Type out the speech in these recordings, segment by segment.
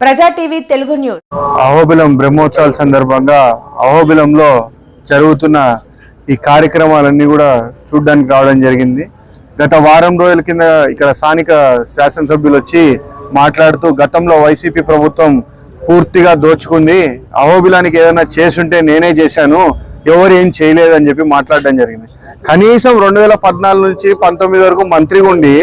ప్రజా TV Telugu news. Ahobilam బ్రహ్మోత్సవాల సందర్భంగా అహోబిలంలో జరుగుతున్న ఈ కార్యక్రమాలన్నీ కూడా చూడడానికి రావడం జరిగింది. గత వారం రోజుల కింద ఇక్కడ స్థానిక శాసనసభ్యులు వచ్చి మాట్లాడుతూ గతంలో వైసీపీ ప్రభుత్వం పూర్తిగా దోచుకుంది, అహోబిలానికి ఏదైనా చేసుంటే నేనే చేశాను, ఎవరు ఏం చేయలేదని చెప్పి మాట్లాడడం జరిగింది. కనీసం 2014 నుంచి 19 వరకు మంత్రిగా ఉండి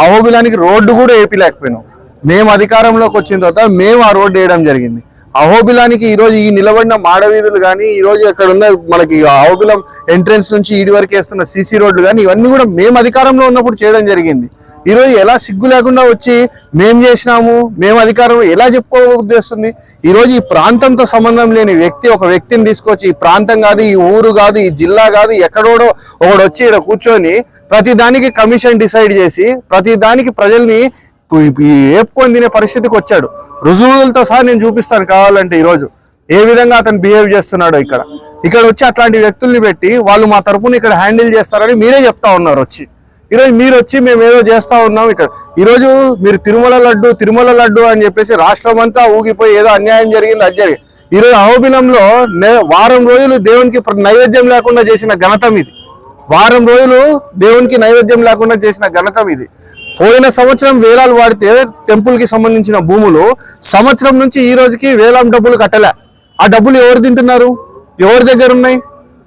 అహోబిలానికి రోడ్డు కూడా వేయలేకపోయినాం. మేము అధికారంలోకి వచ్చిన తర్వాత మేము ఆ రోడ్డు వేయడం జరిగింది. అహోబిలానికి ఈరోజు ఈ నిలబడిన మాడవీధులు కానీ, ఈరోజు అక్కడ ఉన్న మనకి అహోబిలం ఎంట్రెన్స్ నుంచి ఈడి వరకు వేస్తున్న సీసీ రోడ్లు కానీ, ఇవన్నీ కూడా మేము అధికారంలో ఉన్నప్పుడు చేయడం జరిగింది. ఈరోజు ఎలా సిగ్గు లేకుండా వచ్చి మేము చేసినాము, మేము అధికారంలో ఎలా చెప్పుకోవద్దేస్తుంది? ఈరోజు ఈ ప్రాంతంతో సంబంధం లేని వ్యక్తి ఒక వ్యక్తిని తీసుకొచ్చి, ఈ ప్రాంతం కాదు, ఈ ఊరు కాదు, ఈ జిల్లా కాదు, ఎక్కడోడో ఒకడు వచ్చి ఇక్కడ కూర్చొని ప్రతి దానికి కమిషన్ డిసైడ్ చేసి ప్రతి దానికి ప్రజల్ని ఏపుకొని తినే పరిస్థితికి వచ్చాడు. రుజువులతో సహా నేను చూపిస్తాను కావాలంటే ఈరోజు ఏ విధంగా అతను బిహేవ్ చేస్తున్నాడో. ఇక్కడ వచ్చి అట్లాంటి వ్యక్తుల్ని పెట్టి వాళ్ళు మా తరపున ఇక్కడ హ్యాండిల్ చేస్తారని మీరే చెప్తా ఉన్నారు. వచ్చి ఈరోజు మీరు వచ్చి మేము ఏదో చేస్తా ఉన్నాం. ఇక్కడ ఈరోజు మీరు తిరుమల లడ్డు అని చెప్పేసి రాష్ట్రం అంతా ఊగిపోయి ఏదో అన్యాయం జరిగింది, అది జరిగింది. ఈరోజు అహోబిలంలో వారం రోజులు దేవునికి నైవేద్యం లేకుండా చేసిన ఘనత ఇది. వారం రోజులు దేవునికి నైవేద్యం లేకుండా చేసిన ఘనత ఇది. పోయిన సంవత్సరం వేలాలు వాడితే టెంపుల్ కి సంబంధించిన భూములు సంవత్సరం నుంచి ఈ రోజుకి వేలం డబ్బులు కట్టలే. ఆ డబ్బులు ఎవరు తింటున్నారు, ఎవరి దగ్గర ఉన్నాయి?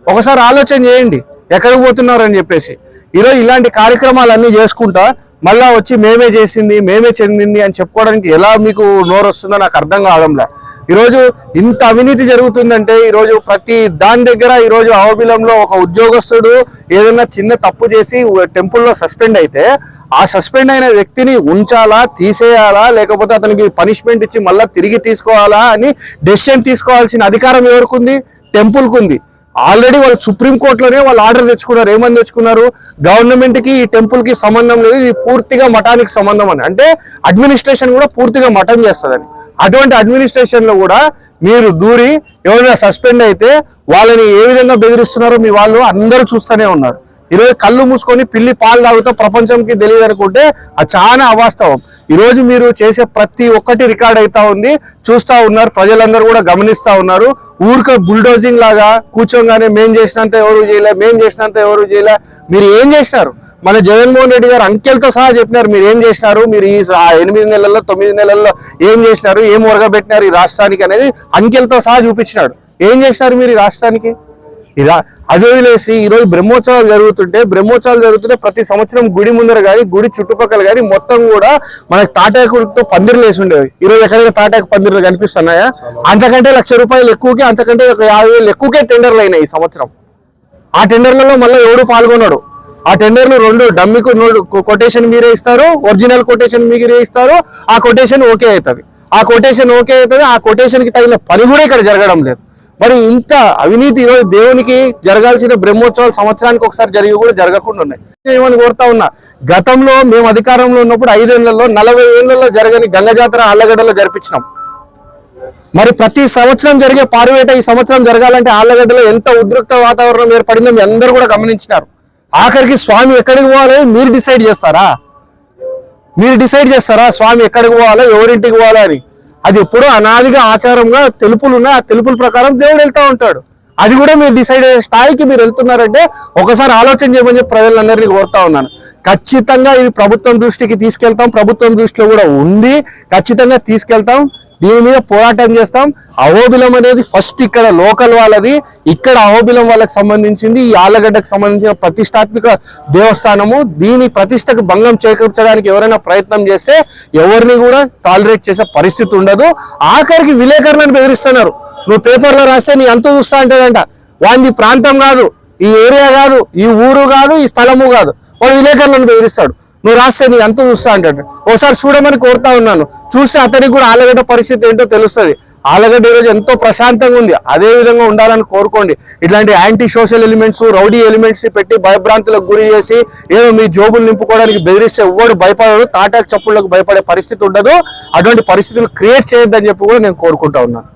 ఒకసారి ఆలోచన చేయండి ఎక్కడికి పోతున్నారు అని చెప్పేసి. ఈరోజు ఇలాంటి కార్యక్రమాలన్నీ చేసుకుంటా మళ్ళా వచ్చి మేమే చేసింది, మేమే చెందింది అని చెప్పుకోవడానికి ఎలా మీకు నోరు వస్తుందో నాకు అర్థం కావడంలే. ఈరోజు ఇంత అవినీతి జరుగుతుందంటే ఈరోజు ప్రతి దాని దగ్గర ఈరోజు అహోబిలంలో ఒక ఉద్యోగస్తుడు ఏదైనా చిన్న తప్పు చేసి టెంపుల్లో సస్పెండ్ అయితే ఆ సస్పెండ్ అయిన వ్యక్తిని ఉంచాలా, తీసేయాలా, లేకపోతే అతనికి పనిష్మెంట్ ఇచ్చి మళ్ళీ తిరిగి తీసుకోవాలా అని డెసిషన్ తీసుకోవాల్సిన అధికారం ఎవరికి ఉంది? టెంపుల్కి ఉంది. ఆల్రెడీ వాళ్ళు సుప్రీంకోర్టులోనే వాళ్ళు ఆర్డర్ తెచ్చుకున్నారు. ఏమని తెచ్చుకున్నారు? గవర్నమెంట్ కి ఈ టెంపుల్ కి సంబంధం లేదు, ఇది పూర్తిగా మఠానికి సంబంధం అని. అంటే అడ్మినిస్ట్రేషన్ కూడా పూర్తిగా మఠం చేస్తుందని. అటువంటి అడ్మినిస్ట్రేషన్ లో కూడా మీరు దూరి ఎవరైనా సస్పెండ్ అయితే వాళ్ళని ఏ విధంగా బెదిరిస్తున్నారో మీ వాళ్ళు అందరూ చూస్తూనే ఉన్నారు. ఈరోజు కళ్ళు మూసుకొని పిల్లి పాలు తాగుతూ ప్రపంచంకి తెలియదు అనుకుంటే అది చాలా అవాస్తవం. ఈరోజు మీరు చేసే ప్రతి ఒక్కటి రికార్డ్ అవుతా ఉంది, చూస్తూ ఉన్నారు, ప్రజలందరూ కూడా గమనిస్తూ ఉన్నారు. ఊరికే బుల్డోజింగ్ లాగా కూర్చోగానే మేం చేసినంత ఎవరు చేయలే. మీరు ఏం చేసినారు? మన జగన్మోహన్ రెడ్డి గారు అంకెలతో సహా చెప్పినారు మీరు ఏం చేసినారు, మీరు ఈ 8 నెలల్లో 9 నెలల్లో ఏం చేసినారు, ఏం ఒరగబెట్టినారు ఈ రాష్ట్రానికి అనేది అంకెలతో సహా చూపించినాడు. ఏం చేసినారు మీరు ఈ రాష్ట్రానికి? అది వదిలేసి ఈరోజు బ్రహ్మోత్సవాలు జరుగుతుంటే ప్రతి సంవత్సరం గుడి ముందర కానీ గుడి చుట్టుపక్కల కానీ మొత్తం కూడా మనకి తాటాకుతో పందిర్లు వేసి ఉండేవి. ఈరోజు ఎక్కడైనా తాటాకు పందిర్లు కనిపిస్తున్నాయా? అంతకంటే ₹1,00,000 ఎక్కువకి, అంతకంటే 50,000 ఎక్కువకే టెండర్లు అయినాయి ఈ సంవత్సరం. ఆ టెండర్లలో మళ్ళీ ఎవడు పాల్గొన్నాడు? ఆ టెండర్లు 2 డమ్మికు కొటేషన్ మీరే ఇస్తారు, ఒరిజినల్ కొటేషన్ మీరే ఇస్తారు. ఆ కొటేషన్ ఓకే అవుతుంది, ఆ కొటేషన్ కి తగిన పని కూడా ఇక్కడ జరగడం లేదు. మరి ఇంత అవినీతి ఈరోజు దేవునికి జరగాల్సిన బ్రహ్మోత్సవాలు సంవత్సరానికి ఒకసారి జరిగి కూడా జరగకుండా ఉన్నాయి. ఏమని కోరుతా ఉన్నా, గతంలో మేము అధికారంలో ఉన్నప్పుడు 5 ఏళ్లలో 40 ఏళ్లలో జరగని గంగ జాతర ఆళ్లగడ్డలో జరిపించినాం. మరి ప్రతి సంవత్సరం జరిగే పారువేట ఈ సంవత్సరం జరగాలంటే ఆళ్లగడ్డలో ఎంత ఉద్రిక్త వాతావరణం ఏర్పడిందో మీ అందరూ కూడా గమనించినారు. ఆఖరికి స్వామి ఎక్కడికి పోవాలో మీరు డిసైడ్ చేస్తారా? స్వామి ఎక్కడికి పోవాలో, ఎవరింటికి పోవాలో అని. అది ఎప్పుడూ అనాదిగా ఆచారంగా తెలుపులు ఉన్నాయి. ఆ తెలుపుల ప్రకారం దేవుడు వెళ్తూ ఉంటాడు. అది కూడా మీరు డిసైడ్ అయ్యే స్థాయికి మీరు వెళ్తున్నారంటే ఒకసారి ఆలోచన చేయమని చెప్పి ప్రజలందరినీ కోరుతా ఉన్నాను. ఖచ్చితంగా ఇది ప్రభుత్వం దృష్టికి తీసుకెళ్తాం, ప్రభుత్వం దృష్టిలో కూడా ఉంది, ఖచ్చితంగా తీసుకెళ్తాం. దీని మీద పోరాటం చేస్తాం. అహోబిలం అనేది ఫస్ట్ ఇక్కడ లోకల్ వాళ్ళది, ఇక్కడ అహోబిలం వాళ్ళకి సంబంధించింది, ఈ ఆళ్లగడ్డకు సంబంధించిన ప్రతిష్టాత్మక దేవస్థానము. దీని ప్రతిష్టకు భంగం చేకూర్చడానికి ఎవరైనా ప్రయత్నం చేస్తే ఎవరిని కూడా టాలరేట్ చేసే పరిస్థితి ఉండదు. ఆఖరికి విలేకరులను బెదిరిస్తున్నారు. నువ్వు పేపర్లో రాస్తే నీ అంత చూస్తా అంటాడంట. వాడి ప్రాంతం కాదు, ఈ ఏరియా కాదు, ఈ ఊరు కాదు, ఈ స్థలము కాదు, వాడు విలేకరులను బెదిరిస్తాడు. నువ్వు రాస్తే నీ అంత చూస్తా అంటాడు. ఒకసారి చూడమని కోరుతా ఉన్నాను. చూస్తే అతనికి కూడా ఆళ్లగడ్డ పరిస్థితి ఏంటో తెలుస్తుంది. ఆళ్లగడ్డ ఈరోజు ఎంతో ప్రశాంతంగా ఉంది, అదే విధంగా ఉండాలని కోరుకోండి. ఇట్లాంటి anti social elements, rowdy elements ని పెట్టి భయభ్రాంతులకు గురి చేసి ఏదో మీ జోబులు నింపుకోవడానికి బెదిరిస్తే ఎవ్వడు భయపడడు, తాటాకు చప్పుళ్లకు భయపడే పరిస్థితి ఉండదు. అటువంటి పరిస్థితులు క్రియేట్ చేయొద్దని చెప్పి కూడా నేను కోరుకుంటా ఉన్నాను.